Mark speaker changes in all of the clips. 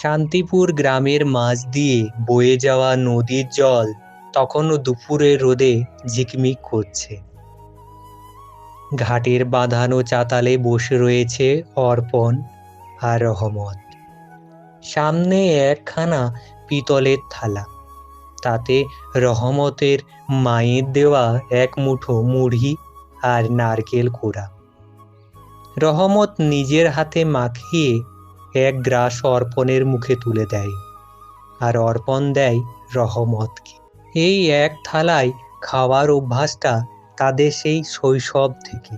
Speaker 1: শান্তিপুর গ্রামের মাঝ দিয়ে বয়ে যাওয়া নদীর জল তখনও দুপুরের রোদে ঝিকমিক করছে। ঘাটের বাঁধানো চাতালে বসে রয়েছে অর্পণ আর রহমত। সামনে একখানা পিতলের থালা, তাতে রহমতের মায়ের দেওয়া এক মুঠো মুড়ি আর নারকেল কোড়া। রহমত নিজের হাতে মাখিয়ে এক গ্রাস অর্পণের মুখে তুলে দেয়, আর অর্পণ দেয় রহমতকে। এই এক থালায় খাওয়ার অভ্যাসটা তাদের সেই শৈশব থেকে।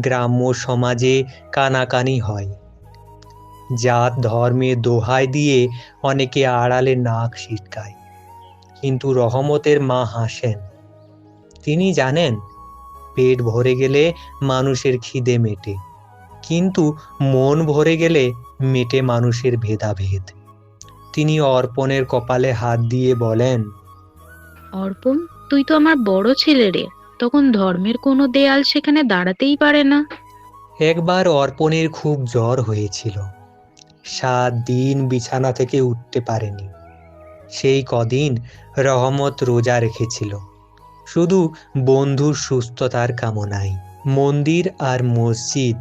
Speaker 1: গ্রাম্য সমাজে কানাকানি হয়, জাত ধর্মের দোহাই দিয়ে অনেকে আড়ালে নাক সিটকায়, কিন্তু রহমতের মা হাসেন। তিনি জানেন পেট ভরে গেলে মানুষের খিদে মেটে, কিন্তু মন ভরে গেলে মেটে মানুষের ভেদাভেদ। তিনি অর্পণের কপালে হাত দিয়ে বলেন,
Speaker 2: অর্পণ, তুই তো আমার বড় ছেলে রে, তখন ধর্মের কোনো দেয়াল সেখানে দাঁড়াতেই পারে না।
Speaker 1: একবার অর্পণের খুব জ্বর হয়েছিল, 7 দিন বিছানা থেকে উঠতে পারেনি। সেই কদিন রহমত রোজা রেখেছিল, শুধু বন্ধুর সুস্থতার কামনায়। মন্দির আর মসজিদ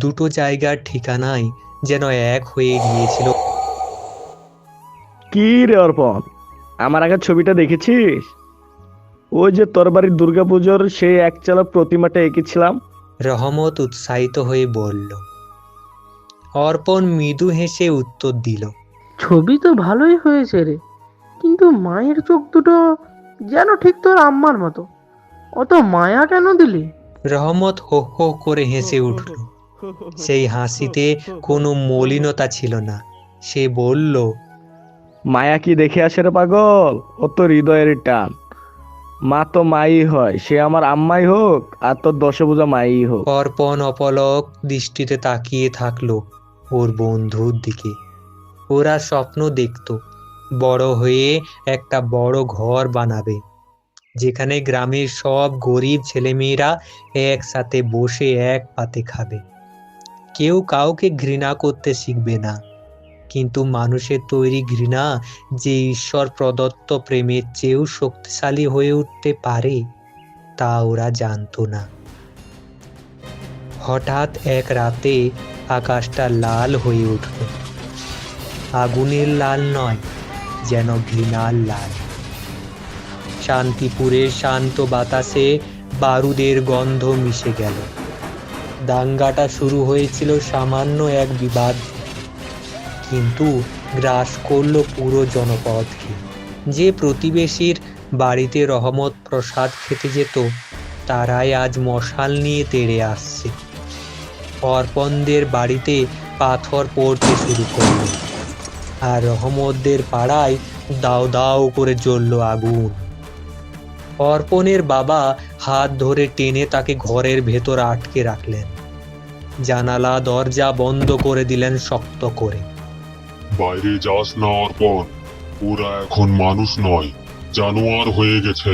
Speaker 1: দুটো জায়গার ঠিকানায় যেন এক হয়ে গিয়েছিল।
Speaker 3: কি রে অর্পণ, আমার আগের ছবিটা দেখেছিস? ওই যে তোর বাড়ির দুর্গাপুজোর সেই একচালা প্রতিমাটা এঁকেছিলাম।
Speaker 1: রহমত উৎসাহিত হয়ে বলল। অর্পণ মৃদু হেসে উত্তর দিল,
Speaker 4: ছবি তো ভালোই হয়েছে রে, কিন্তু মায়ের চোখ দুটো যেন ঠিক তোর আম্মার মতো। অত মায়া কেন দিলি?
Speaker 1: রহমত হো হো করে হেসে উঠল। সেই হাসিতে কোনো মলিনতা ছিল না। সে বলল,
Speaker 3: মায়া কি দেখে আসে রে পাগল, ও তো হৃদয়ের টান। মা তো মাই হয়, সে আমার আম্মাই হোক আর তোর দশভুজা মাই হোক।
Speaker 1: অর্পণ অপলক দৃষ্টিতে তাকিয়ে থাকলো ওর বন্ধুর দিকে। ওরা স্বপ্ন দেখত বড় হয়ে একটা বড় ঘর বানাবে, যেখানে গ্রামের সব গরিব ছেলেমেয়েরা একসাথে বসে এক পাতে খাবে। কেউ কাউকে ঘৃণা করতে শিখবে না, কিন্তু মানুষের তৈরি ঘৃণা যে ঈশ্বর প্রদত্ত প্রেমের চেয়েও শক্তিশালী হয়ে উঠতে পারে তা ওরা জানতো না। হঠাৎ এক রাতে আকাশটা লাল হয়ে উঠল। আগুনের লাল নয়, যেন ঘৃণার লাল। শান্তিপুরের শান্ত বাতাসে বারুদের গন্ধ মিশে গেল। দাঙ্গাটা শুরু হয়েছিল সামান্য এক বিবাদ, কিন্তু গ্রাস করল পুরো জনপদকে। যে প্রতিবেশীর বাড়িতে রহমত প্রসাদ খেতে যেত, তারাই আজ মশাল নিয়ে তেড়ে আসছে। অর্পণদের বাড়িতে পাথর পড়তে শুরু করল, আর রহমতদের পাড়ায় দাও দাও করে জ্বলল আগুন। অর্পণের বাবা হাত ধরে টেনে তাকে ঘরের ভেতর আটকে রাখলেন। জানালা দরজা বন্ধ করে দিলেন শক্ত করে।
Speaker 5: বাইরে যাস না অর্পণ, ওরা এখন মানুষ নয়, জানোয়ার হয়ে গেছে।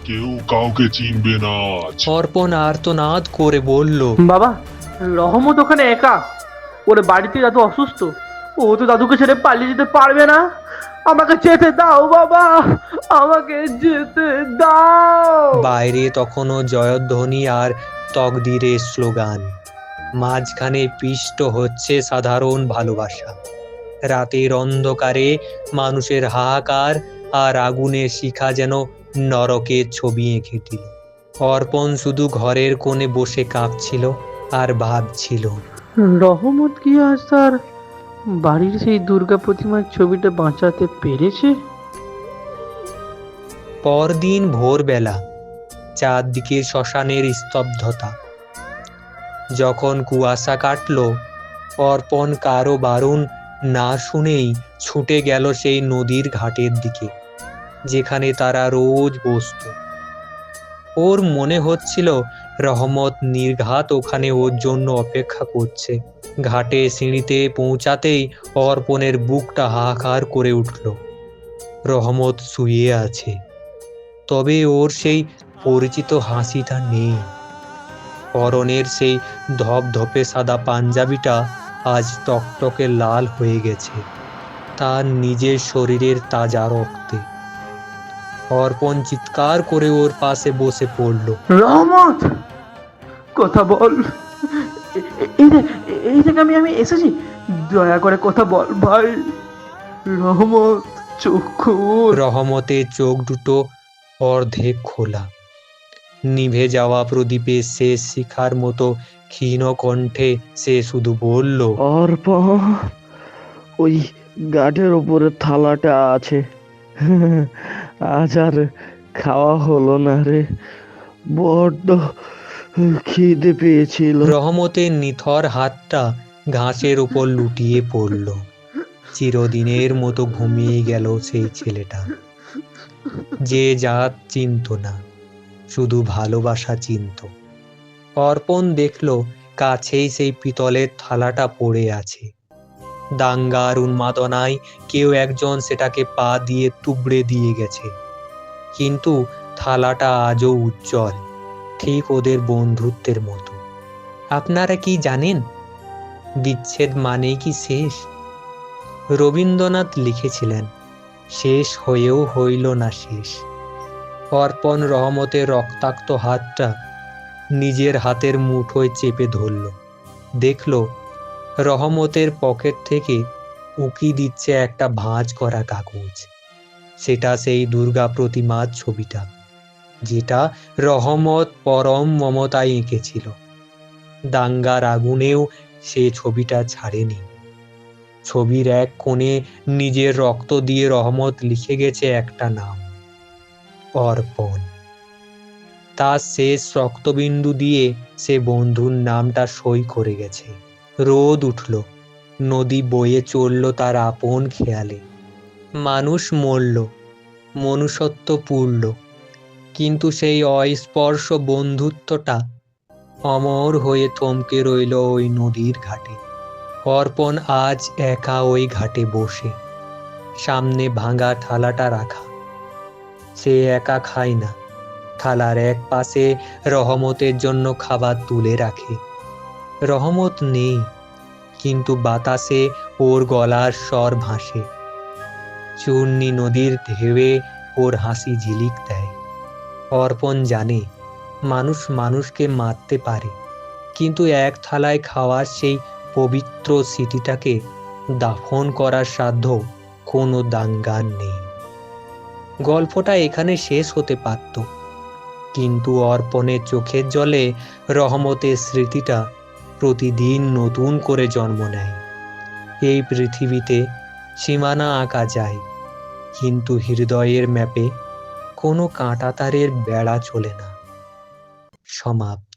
Speaker 5: কেউ কাউকে চিনবে না আজ।
Speaker 1: অর্পণ আর্তনাদ করে বলল,
Speaker 4: বাবা, রহমত ওখানে একা, ওর বাড়িতে দাদু অসুস্থ, ও তো দাদুকে ছেড়ে পালিয়ে যেতে পারবে না। আমাকে যেতে দাও বাবা, আমাকে যেতে দাও।
Speaker 1: বাইরে তখনও জয়ধ্বনি আর তকদিরের স্লোগান। মাঝখানে পিষ্ট হচ্ছে সাধারণ ভালোবাসা। রাতের অন্ধকারে মানুষের হাহাকার আর আগুনের শিখা যেন নরকের ছবি এঁকে দিল। অর্পণ শুধু ঘরের কোণে বসে কাঁপছিল আর ভাবছিল,
Speaker 4: রহমত কি আজ তার বাড়ির সেই দুর্গা প্রতিমার ছবিটা বাঁচাতে পেরেছে?
Speaker 1: পরদিন ভোরবেলা চারদিকে শ্মশানের স্তব্ধতা। যখন কুয়াশা কাটল, অর্পণ কারো বারণ না শুনেই ছুটে গেল সেই নদীর ঘাটের দিকে, যেখানে তারা রোজ বসত। ওর মনে হচ্ছিল রহমত নির্ঘাত ওখানে ওর জন্য অপেক্ষা করছে। ঘাটে সিঁড়িতে পৌঁছাতেই অর্পণের বুকটা হাহাকার করে উঠল। রহমত শুয়ে আছে, তবে ওর সেই পরিচিত হাসিটা নেই। পরনের সেই ধপধপে সাদা পাঞ্জাবিটা আজ টকটকে লাল হয়ে গেছে তার নিজের শরীরের তাজা রক্তে। অর্পণ চিৎকার করে ওর পাশে বসে পড়ল।
Speaker 4: রহমত, কথা বল। এই থেকে আমি এসেছি, দয়া করে কথা বল ভাই। রহমত, চোখ খোল।
Speaker 1: রহমতের চোখ দুটো অর্ধেক খোলা, নিভে যাওয়া প্রদীপের শেষ শিখার মতো ক্ষীণ কণ্ঠে সে শুধু বলল,
Speaker 3: অর্পণ, ওই গাঠের উপরে থালাটা আছে, আজ আর খাওয়া হলো না রে, বড্ড খিদে পেয়েছিল।
Speaker 1: রহমতের নিথর হাতটা ঘাসের উপর লুটিয়ে পড়ল। চিরদিনের মতো ঘুমিয়ে গেল সেই ছেলেটা, যে জাত চিনত না, শুধু ভালোবাসা চিনত। অর্পণ দেখল কাছেই সেই পিতলের থালাটা পড়ে আছে। দাঙ্গার উন্মাদনায় কেউ একজন সেটাকে পা দিয়ে তুবড়ে দিয়ে গেছে, কিন্তু থালাটা আজও উজ্জ্বল, ঠিক ওদের বন্ধুত্বের মতো। আপনারা কি জানেন, বিচ্ছেদ মানেই কি শেষ? রবীন্দ্রনাথ লিখেছিলেন, শেষ হয়েও হইল না শেষ। অর্পণ রহমতের রক্তাক্ত হাতটা নিজের হাতের মুঠোয় চেপে ধরল। দেখল রহমতের পকেট থেকে উকি দিচ্ছে একটা ভাঁজ করা কাগজ। সেটা সেই দুর্গা প্রতিমার ছবিটা, যেটা রহমত পরম মমতায় এঁকেছিল। দাঙ্গার আগুনেও সে ছবিটা ছাড়েনি। ছবির এক কোণে নিজের রক্ত দিয়ে রহমত লিখে গেছে একটা নাম, অর্পণ। তার শেষ রক্তবিন্দু দিয়ে সে বন্ধুর নামটা সই করে গেছে। রোদ উঠল, নদী বয়ে চলল তার আপন খেয়ালে। মানুষ মরল, মনুষ্যত্ব পুড়ল, কিন্তু সেই অস্পর্শ বন্ধুত্বটা অমর হয়ে থমকে রইল ওই নদীর ঘাটে। অর্পণ আজ একা ওই ঘাটে বসে, সামনে ভাঙা থালাটা রাখা। সে একা খায় না, থালার এক পাশে রহমতের জন্য খাবার তুলে রাখে। রহমত নেই, কিন্তু বাতাসে ওর গলার স্বর ভাসে। চূর্ণী নদীর ঢেউয়ে ওর হাসি ঝিলিক দেয়। অর্পণ জানে মানুষ মানুষকে মারতে পারে, কিন্তু এক থালায় খাওয়ার সেই পবিত্র স্মৃতিটাকে দাফন করার সাধ্য কোনো দাঙ্গার নেই। গল্পটা এখানে শেষ হতে পারত, কিন্তু অর্পণের চোখের জলে রহমতের স্মৃতিটা প্রতিদিন নতুন করে জন্ম নেয়। এই পৃথিবীতে সীমানা আঁকা যায়, কিন্তু হৃদয়ের ম্যাপে কোনো কাঁটাতারের বেড়া চলে না। সমাপ্ত।